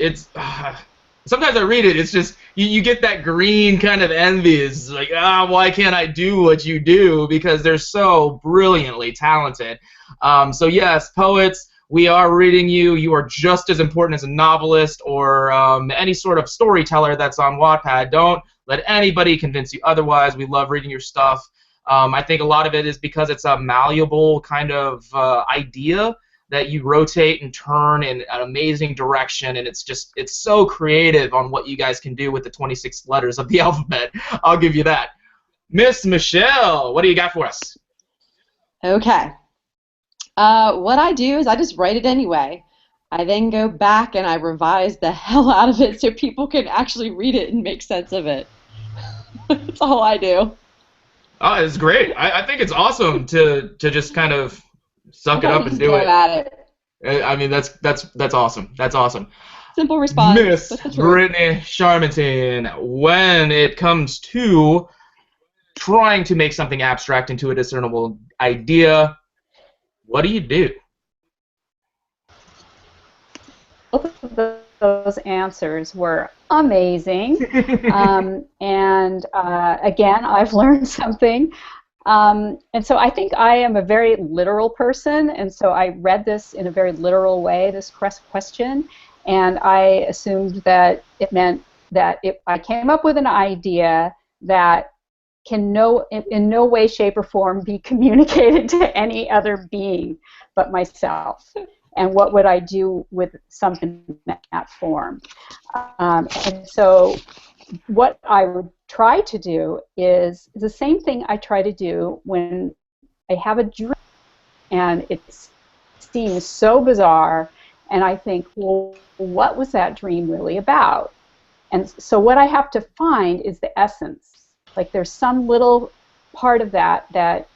sometimes I read it, it's just, you get that green kind of envy. It's like, why can't I do what you do? Because they're so brilliantly talented. So yes, poets, we are reading you. You are just as important as a novelist or any sort of storyteller that's on Wattpad. Don't let anybody convince you otherwise. We love reading your stuff. I think a lot of it is because it's a malleable kind of idea that you rotate and turn in an amazing direction, and it's so creative on what you guys can do with the 26 letters of the alphabet. I'll give you that. Miss Michelle, what do you got for us? Okay. What I do is I just write it anyway. I then go back and I revise the hell out of it so people can actually read it and make sense of it. That's all I do. Oh, it's great. I think it's awesome to just kind of suck it up and do it. At it. I mean, that's awesome. That's awesome. Simple response. Miss Brittanie Charmintine, when it comes to trying to make something abstract into a discernible idea, what do you do? Both of those answers were amazing. And again, I've learned something. And so I think I am a very literal person, and so I read this in a very literal way, this question, and I assumed that it meant that if I came up with an idea that can in no way, shape, or form be communicated to any other being but myself. And what would I do with something in that form? And so what I would try to do is the same thing I try to do when I have a dream and it seems so bizarre, and I think, well, what was that dream really about? And so what I have to find is the essence. Like there's some little part of that that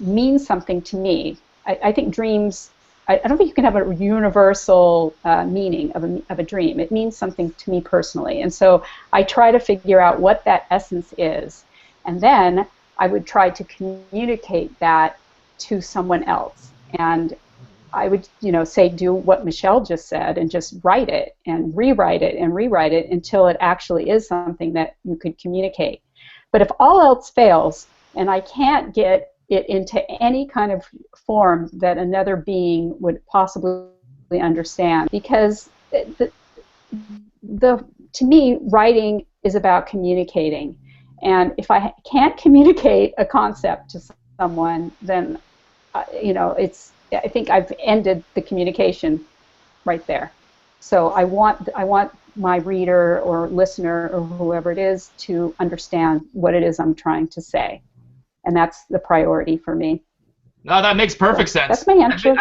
means something to me. I think dreams, I don't think you can have a universal meaning of a dream. It means something to me personally. And so I try to figure out what that essence is. And then I would try to communicate that to someone else. And I would, say do what Michelle just said and just write it and rewrite it and rewrite it until it actually is something that you could communicate. But if all else fails and I can't get it into any kind of form that another being would possibly understand, because to me, writing is about communicating. And if I can't communicate a concept to someone, then, I think I've ended the communication right there. So I want my reader or listener or whoever it is to understand what it is I'm trying to say. And that's the priority for me. No, that makes perfect sense. That's my answer.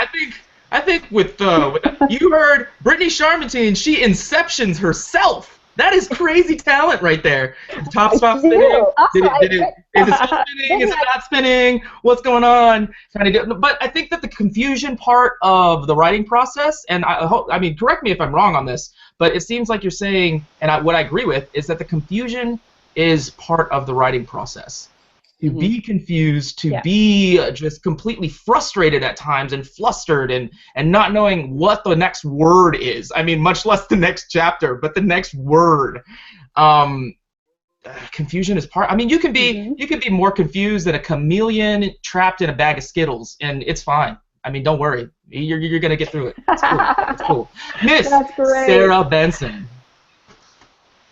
I think with you heard Brittanie Charmintine, she inceptions herself. That is crazy talent right there. The top spot spinning. Is it still spinning? Is it not spinning? What's going on? But I think that the confusion part of the writing process, and I mean, correct me if I'm wrong on this, but it seems like you're saying, and what I agree with, is that the confusion is part of the writing process. To be confused, to be just completely frustrated at times and flustered and not knowing what the next word is. I mean, much less the next chapter, but the next word. Confusion is part. I mean, you can be more confused than a chameleon trapped in a bag of Skittles, and it's fine. I mean, don't worry. You're gonna get through it. It's cool. It's cool. Miss Sarah Benson.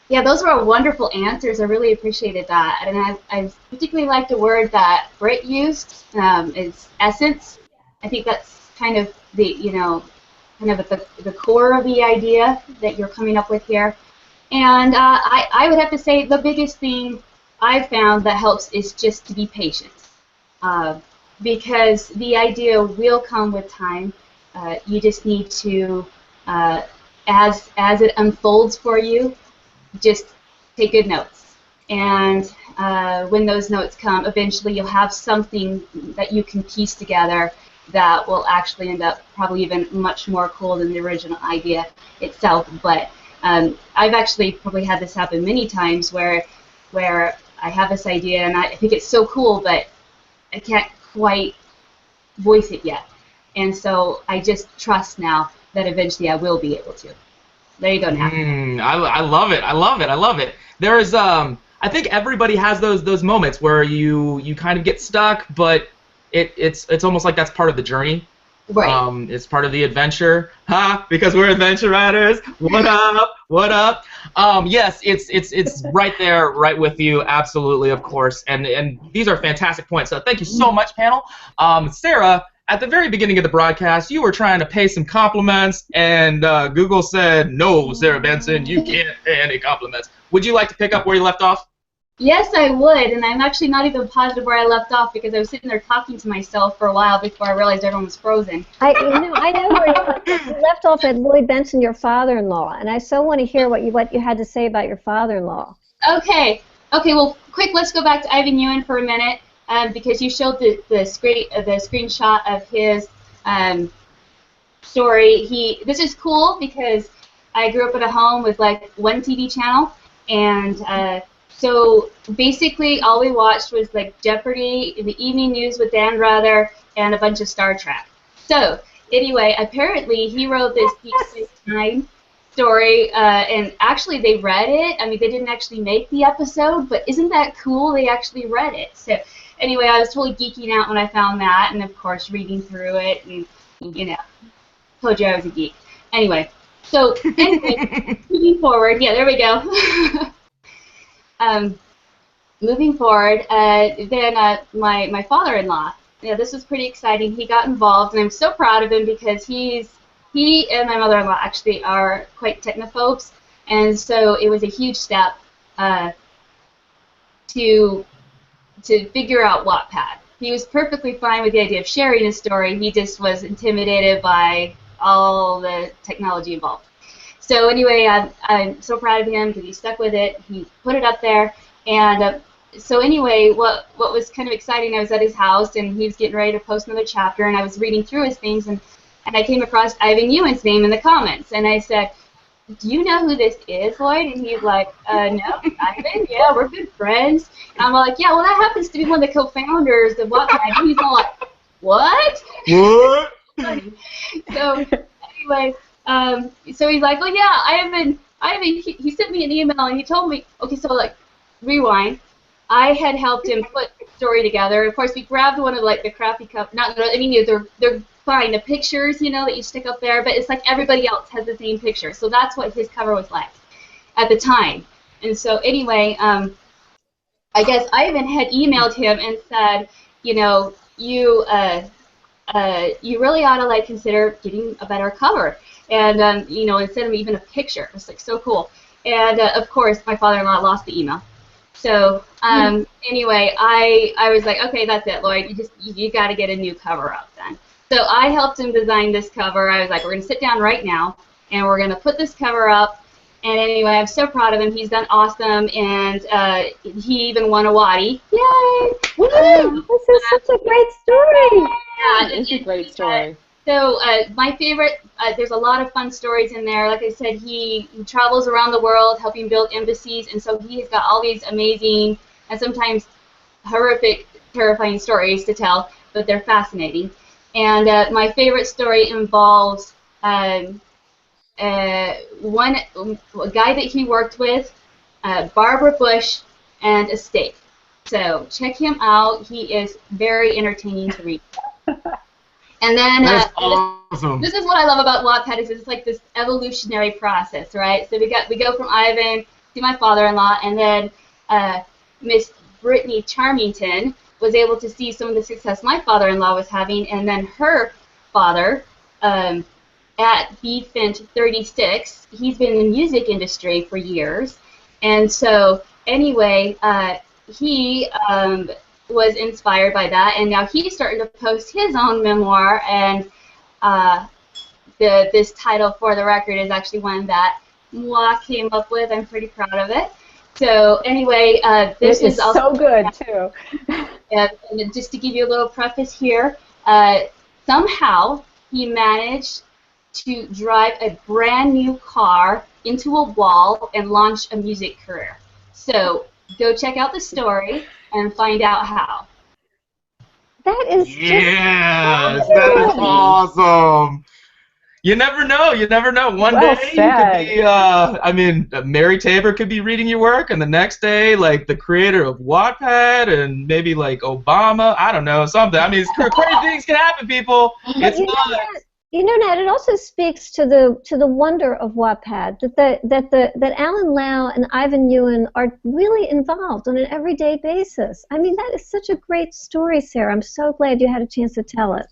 Yeah, those were wonderful answers. I really appreciated that. And I particularly liked the word that Britt used, is essence. I think that's kind of the, the core of the idea that you're coming up with here. And I would have to say the biggest thing I've found that helps is just to be patient. Because the idea will come with time. You just need to, as it unfolds for you, just take good notes, and when those notes come, eventually you'll have something that you can piece together that will actually end up probably even much more cool than the original idea itself. But I've actually probably had this happen many times where I have this idea and I think it's so cool, but I can't quite voice it yet, and so I just trust now that eventually I will be able to. There you go, Nat. I love it. I love it. I love it. There's I think everybody has those moments where you kind of get stuck, but it's almost like that's part of the journey. Right. It's part of the adventure. Because we're adventure writers. What up? What up? Yes, it's right there, right with you. Absolutely, of course. And these are fantastic points. So thank you so much, panel. Sarah, at the very beginning of the broadcast, you were trying to pay some compliments, and Google said, no, Sarah Benson, you can't pay any compliments. Would you like to pick up where you left off? Yes, I would, and I'm actually not even positive where I left off because I was sitting there talking to myself for a while before I realized everyone was frozen. I know where you left off at Lloyd Benson, your father-in-law, and I so want to hear what you had to say about your father-in-law. Okay, well, quick, let's go back to Ivan Ewan for a minute. Because you showed the screenshot of his story. This is cool because I grew up in a home with like one TV channel, and so basically all we watched was like Jeopardy, the evening news with Dan Rather, and a bunch of Star Trek. So anyway, apparently he wrote this Deep Space Nine story, and actually they read it. I mean, they didn't actually make the episode, but isn't that cool? They actually read it. So anyway, I was totally geeking out when I found that, and of course reading through it, and told you I was a geek. Anyway, so moving forward, yeah, there we go. Moving forward, then my father-in-law, this was pretty exciting. He got involved, and I'm so proud of him because he and my mother-in-law actually are quite technophobes, and so it was a huge step to figure out Wattpad. He was perfectly fine with the idea of sharing his story. He just was intimidated by all the technology involved. So anyway, I'm so proud of him because he stuck with it. He put it up there, and so anyway, what was kind of exciting, I was at his house, and he was getting ready to post another chapter, and I was reading through his things, and I came across Ivan Ewan's name in the comments, and I said, do you know who this is, Lloyd? And he's like, no, Ivan, yeah, we're good friends. And I'm like, yeah, well, that happens to be one of the co-founders of Wattpad. And he's all like, what? funny. So anyway, so he's like, well, yeah, I haven't. He sent me an email and he told me, okay, so like, rewind. I had helped him put the story together. Of course, we grabbed one of like the crappy cup. I mean, they're fine. The pictures, that you stick up there, but it's like everybody else has the same picture. So that's what his cover was like at the time. And so anyway, I guess Ivan had emailed him and said, you really ought to like consider getting a better cover, and instead of even a picture. It's like so cool. And of course, my father-in-law lost the email. So anyway, I was like, okay, that's it, Lloyd. You got to get a new cover up then. So I helped him design this cover. I was like, we're gonna sit down right now, and we're gonna put this cover up. And anyway, I'm so proud of him. He's done awesome, and he even won a Waddy. Yay! This is such a great story. Yeah, It's a great story. So my favorite, there's a lot of fun stories in there. Like I said, he travels around the world helping build embassies, and so he's got all these amazing and sometimes horrific, terrifying stories to tell, but they're fascinating. And my favorite story involves a guy that he worked with, Barbara Bush, and a steak. So check him out. He is very entertaining to read. And then That's awesome. This is what I love about Wattpad is it's like this evolutionary process, right? So we go from Ivan to my father-in-law, and then Miss Brittanie Charmintine was able to see some of the success my father-in-law was having, and then her father at BFint 36, he's been in the music industry for years, and so anyway, he was inspired by that, and now he's starting to post his own memoir, and this title for the record is actually one that Moi came up with. I'm pretty proud of it. So anyway, this is also so good too. And just to give you a little preface here, somehow he managed to drive a brand new car into a wall and launch a music career. So go check out the story and find out how. That is Yes, that is awesome. You never know. You never know. One Well day said. you could be, Mary Tabor could be reading your work, and the next day, like the creator of Wattpad, and maybe like Obama. I don't know, something. I mean, crazy things can happen, people. It's not. Nat, it also speaks to the wonder of Wattpad that Alan Lau and Ivan Ewan are really involved on an everyday basis. I mean, that is such a great story, Sarah. I'm so glad you had a chance to tell it.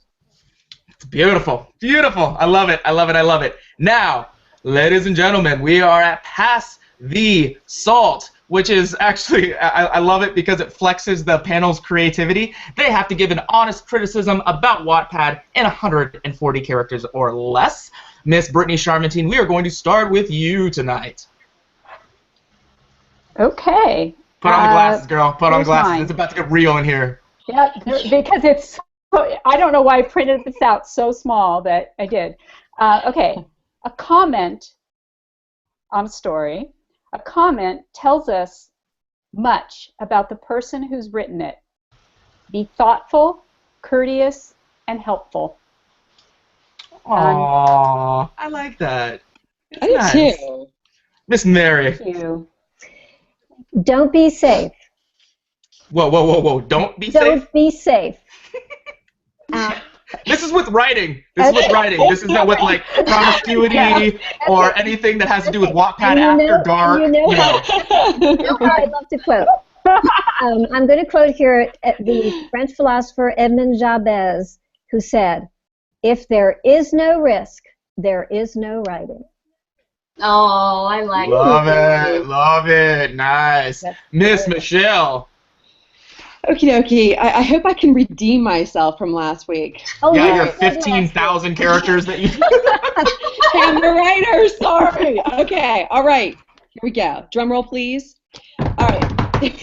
It's beautiful, beautiful. I love it. I love it. I love it. Now, ladies and gentlemen, we are at Pass the Salt, which is actually, I love it because it flexes the panel's creativity. They have to give an honest criticism about Wattpad in 140 characters or less. Miss Brittanie Charmintine, we are going to start with you tonight. Okay. Put on the glasses, girl. Put on the glasses. Mine. It's about to get real in here. Yeah, because it's, I don't know why I printed this out so small, but I did. Okay, a comment on a story. A comment tells us much about the person who's written it. Be thoughtful, courteous, and helpful. Aww, I like that. It's I do nice. too. Miss Mary. Thank you. Don't be safe. Whoa, whoa, whoa, whoa. Don't be safe. Don't be safe. This is with writing. This is with writing. This isn't with like promiscuity or anything that has to do with Wattpad after dark. You know how I love to quote. I'm going to quote here the French philosopher Edmond Jabez, who said, "If there is no risk, there is no writing." Oh, I like Love it. Love it. Nice. Miss Michelle. Okie dokie. I hope I can redeem myself from last week. Oh, Yeah, yeah, your 15,000 characters that you... I'm the writer, sorry. Okay, all right. Here we go. Drum roll, please. All right.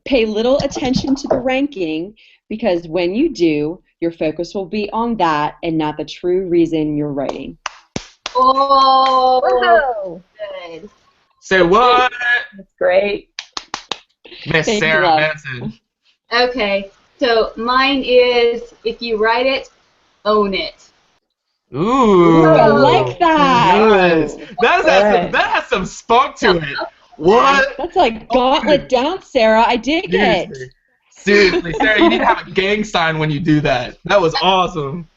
Pay little attention to the ranking, because when you do, your focus will be on that and not the true reason you're writing. Oh, Whoa. good. Say what? That's great. Miss Thank you, Sarah love. Benson. Okay, so mine is, if you write it, own it. Ooh. I like that. Nice. That has some spunk to it. What? That's like gauntlet down, Sarah. I dig it. Seriously, Sarah, you need to have a gang sign when you do that. That was awesome.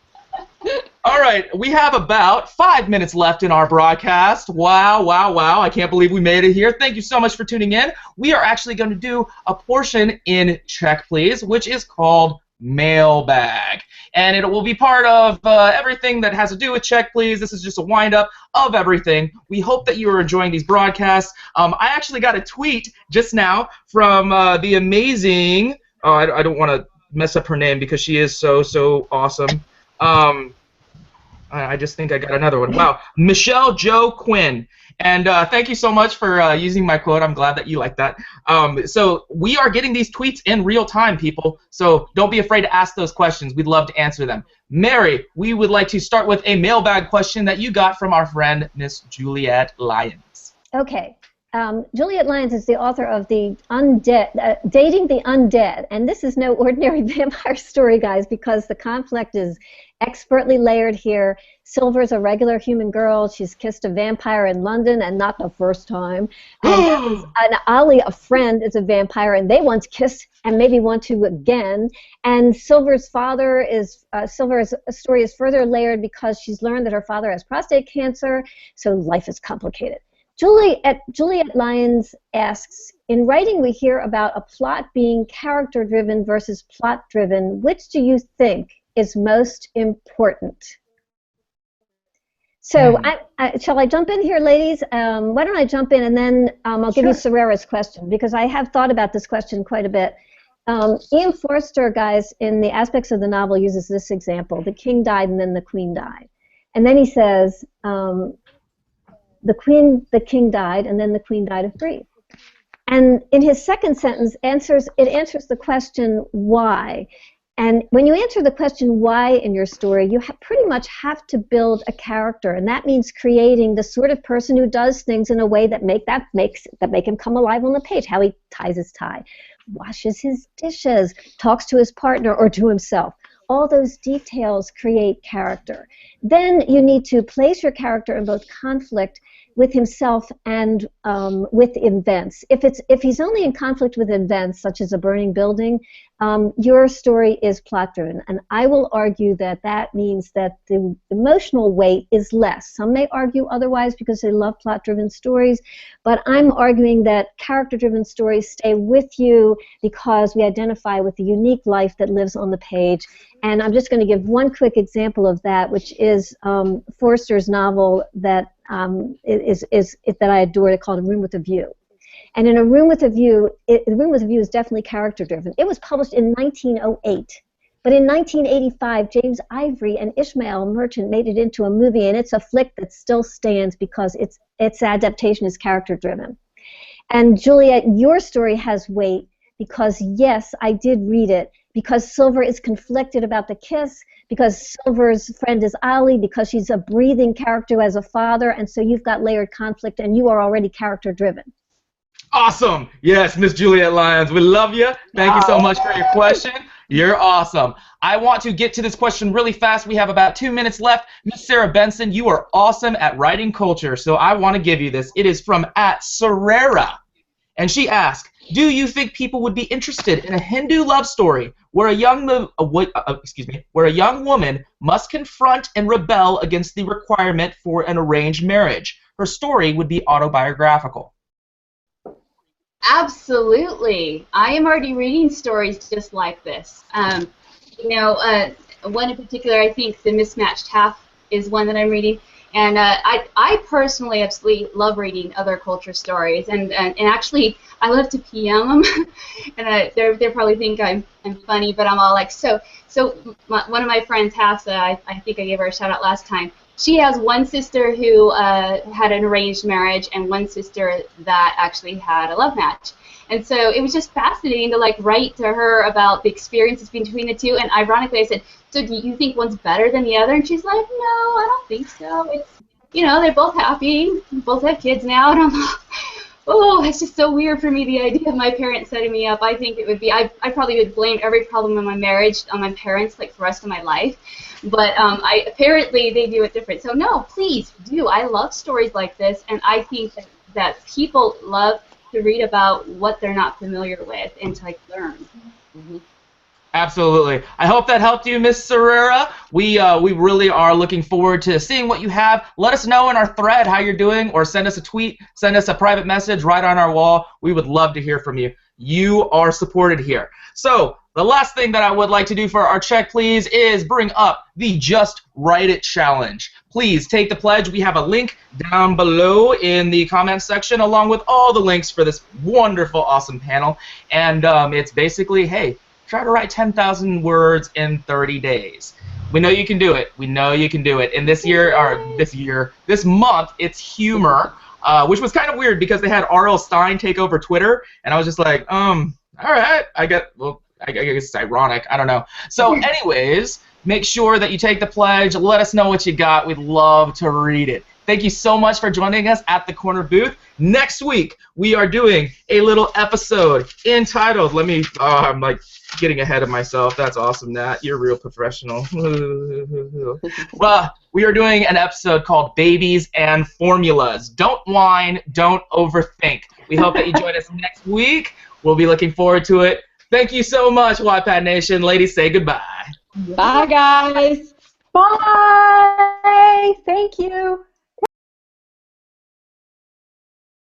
All right, we have about 5 minutes left in our broadcast. Wow, wow, wow. I can't believe we made it here. Thank you so much for tuning in. We are actually going to do a portion in Check Please, which is called Mailbag. And it will be part of everything that has to do with Check Please. This is just a wind-up of everything. We hope that you are enjoying these broadcasts. I actually got a tweet just now from the amazing... I don't want to mess up her name because she is so awesome. I just think I got another one. Wow, Michelle Jo Quinn. And thank you so much for using my quote. I'm glad that you like that. So we are getting these tweets in real time, people. So don't be afraid to ask those questions. We'd love to answer them. Mary, we would like to start with a mailbag question that you got from our friend, Miss Juliet Lyons. Okay. Juliet Lyons is the author of the Undead, Dating the Undead, and this is no ordinary vampire story, guys, because the conflict is expertly layered here. Silver's a regular human girl. She's kissed a vampire in London, and not the first time. And Ali, a friend, is a vampire, and they once kissed and maybe want to again. And Silver's father is Silver's story is further layered because she's learned that her father has prostate cancer, so life is complicated. Juliet Lyons asks, in writing we hear about a plot being character-driven versus plot-driven. Which do you think is most important? So shall I jump in here, ladies? Why don't I jump in and then I'll give you Serrera's question, because I have thought about this question quite a bit. Ian Forster, guys, in the aspects of the novel uses this example. The king died and then the queen died. And then he says, the king died, and then the queen died of grief. And in his second sentence, it answers the question why. And when you answer the question why in your story, you pretty much have to build a character, and that means creating the sort of person who does things in a way that make him come alive on the page. How he ties his tie, washes his dishes, talks to his partner or to himself. All those details create character. Then you need to place your character in both conflict with himself and with events. If he's only in conflict with events, such as a burning building, your story is plot-driven. And I will argue that that means that the emotional weight is less. Some may argue otherwise because they love plot-driven stories, but I'm arguing that character-driven stories stay with you because we identify with the unique life that lives on the page. And I'm just going to give one quick example of that, which is Forster's novel that that I adore. It's called A Room with a View. And in A Room with a View, A Room with a View is definitely character-driven. It was published in 1908. But in 1985, James Ivory and Ishmael Merchant made it into a movie, and it's a flick that still stands because its adaptation is character-driven. And Juliet, your story has weight because, yes, I did read it, because Silver is conflicted about the kiss, because Silver's friend is Ali, because she's a breathing character as a father, and so you've got layered conflict, and you are already character-driven. Awesome. Yes, Miss Juliet Lyons, we love you. Thank you so much for your question. You're awesome. I want to get to this question really fast. We have about 2 minutes left. Miss Sarah Benson, you are awesome at writing culture, so I want to give you this. It is from @Serrera, and she asked, do you think people would be interested in a Hindu love story where a young woman must confront and rebel against the requirement for an arranged marriage? Her story would be autobiographical. Absolutely. I am already reading stories just like this. One in particular, I think The Mismatched Half is one that I'm reading. And I personally absolutely love reading other culture stories, and actually I love to PM them, and they probably think I'm funny, but I'm all like, one of my friends, Hassa, I think I gave her a shout out last time, she has one sister who had an arranged marriage and one sister that actually had a love match. And so it was just fascinating to write to her about the experiences between the two. And ironically, I said, so do you think one's better than the other? And she's like, no, I don't think so. It's, they're both happy, both have kids now. And I'm like, oh, it's just so weird for me, the idea of my parents setting me up. I think it would be, I probably would blame every problem in my marriage on my parents, like, the rest of my life. But apparently they do it different. So no, please do. I love stories like this, and I think that people love to read about what they're not familiar with and to, like, learn. Mm-hmm. Absolutely. I hope that helped you, Miss Serrera. We really are looking forward to seeing what you have. Let us know in our thread how you're doing, or send us a tweet, send us a private message right on our wall. We would love to hear from you. You are supported here. So the last thing that I would like to do for our check, please, is bring up the Just Write It Challenge. Please take the pledge. We have a link down below in the comments section, along with all the links for this wonderful, awesome panel. And it's basically, hey, try to write 10,000 words in 30 days. We know you can do it. We know you can do it. And this month, it's humor, which was kind of weird because they had R.L. Stine take over Twitter, and I was just like, all right, I guess it's ironic. I don't know. So anyways, make sure that you take the pledge. Let us know what you got. We'd love to read it. Thank you so much for joining us at the Corner Booth. Next week, we are doing a little episode entitled, I'm like getting ahead of myself. That's awesome, Nat. You're a real professional. Well, we are doing an episode called Babies and Formulas. Don't whine, don't overthink. We hope that you join us next week. We'll be looking forward to it. Thank you so much, YPAD Nation. Ladies, say goodbye. Bye, guys. Bye. Thank you.